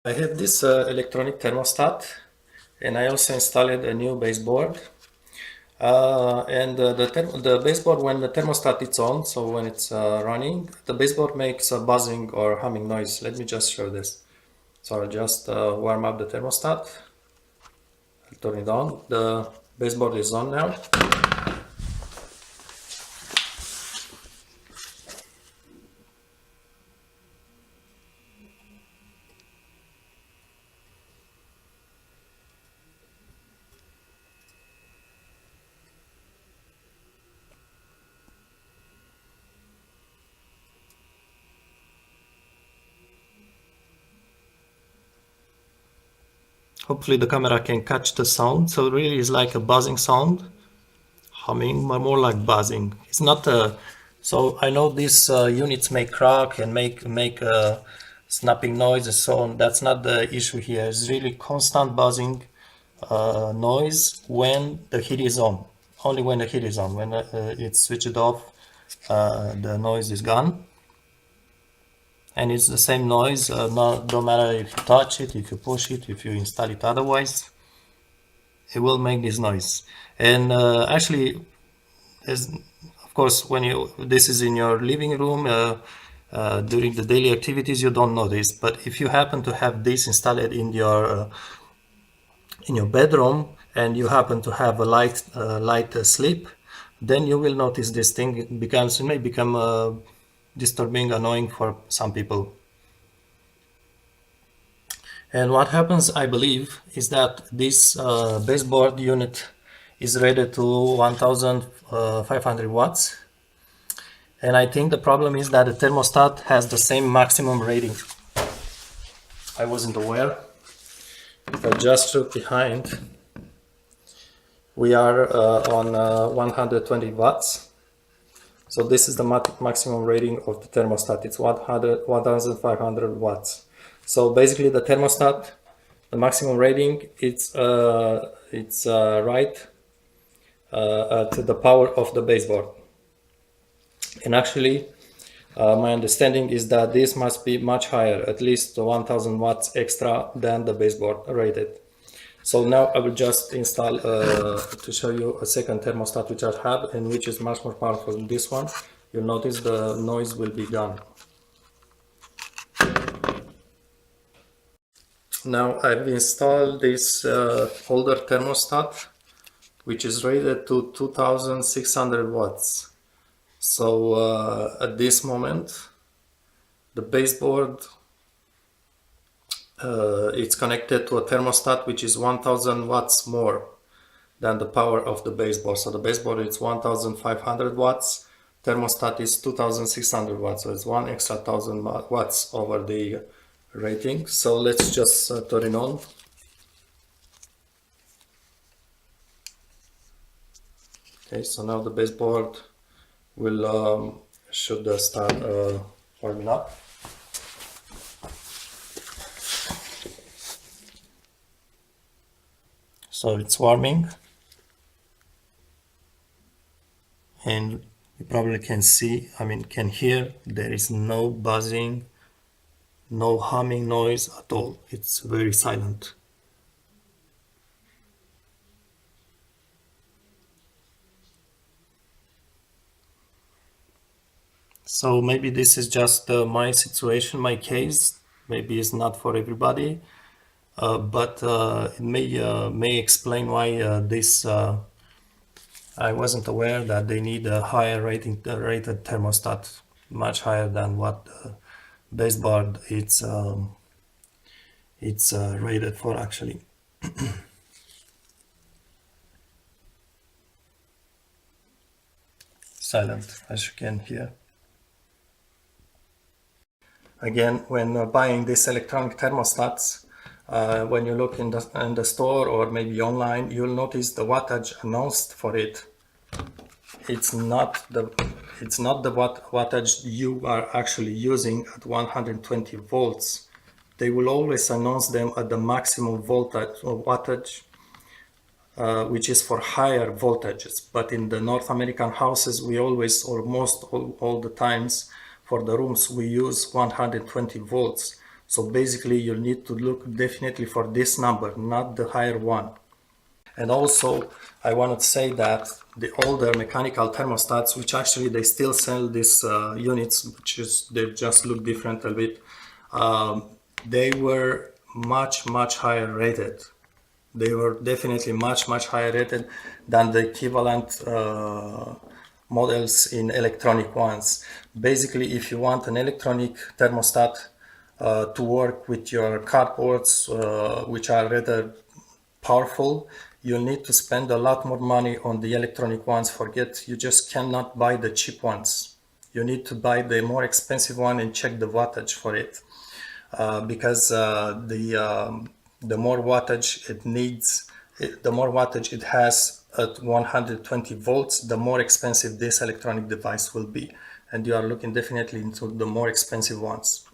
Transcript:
I have this electronic thermostat, and I also installed a new baseboard. The baseboard, when the thermostat is on, so when it's running, the baseboard makes a buzzing or humming noise. Let me just show this. So I'll just warm up the thermostat. I'll turn it on. The baseboard is on now. Hopefully the camera can catch the sound. So really it's like a buzzing sound, humming, but more like buzzing. It's not a, so I know these units may crack and make snapping noise and so on. That's not the issue here. It's really constant buzzing noise when the heat is on. Only when the heat is on. When it's switched off, the noise is gone. And it's the same noise, no matter if you touch it, if you push it, if you install it otherwise, it will make this noise. And actually, of course, when this is in your living room, during the daily activities, you don't notice. But if you happen to have this installed in your bedroom and you happen to have a light sleep, then you will notice this thing. It may become disturbing, annoying for some people. And what happens, I believe, is that this baseboard unit is rated to 1500 watts. And I think the problem is that the thermostat has the same maximum rating. I wasn't aware. If I just look behind, we are on 120 watts. So this is the maximum rating of the thermostat. It's 1500 watts. So basically the thermostat, the maximum rating, it's right at the power of the baseboard. And actually, my understanding is that this must be much higher, at least 1000 watts extra than the baseboard rated. So now I will just install to show you a second thermostat which I have and which is much more powerful than this one. You'll notice the noise will be gone. Now I've installed this older thermostat which is rated to 2600 watts. So at this moment the baseboard it's connected to a thermostat which is 1000 watts more than the power of the baseboard. So the baseboard is 1500 watts, thermostat is 2600 watts, so it's one extra 1000 watts over the rating. So let's just turn it on. Okay, so now the baseboard will should start warming up. So it's warming, and you probably can see, can hear, there is no buzzing, no humming noise at all. It's very silent. So maybe this is just my situation, my case. Maybe it's not for everybody, but it may explain why this. I wasn't aware that they need a higher rated thermostat, much higher than what the baseboard it's rated for actually. Silent, as you can hear. Again, when buying these electronic thermostats, when you look in the store or maybe online, you'll notice the wattage announced for it. It's not the wattage you are actually using at 120 volts. They will always announce them at the maximum voltage or wattage, which is for higher voltages. But in the North American houses, we always, or most all the times, for the rooms, we use 120 volts. So basically you need to look definitely for this number, not the higher one. And also I wanted to say that the older mechanical thermostats, which actually they still sell these units, which is they just look different a bit, they were much higher rated. They were definitely much higher rated than the equivalent models in electronic ones. Basically, if you want an electronic thermostat to work with your carports, which are rather powerful, you'll need to spend a lot more money on the electronic ones. Forget, you just cannot buy the cheap ones. You need to buy the more expensive one and check the wattage for it. Because the more wattage it needs, the more wattage it has at 120 volts, the more expensive this electronic device will be. And you are looking definitely into the more expensive ones.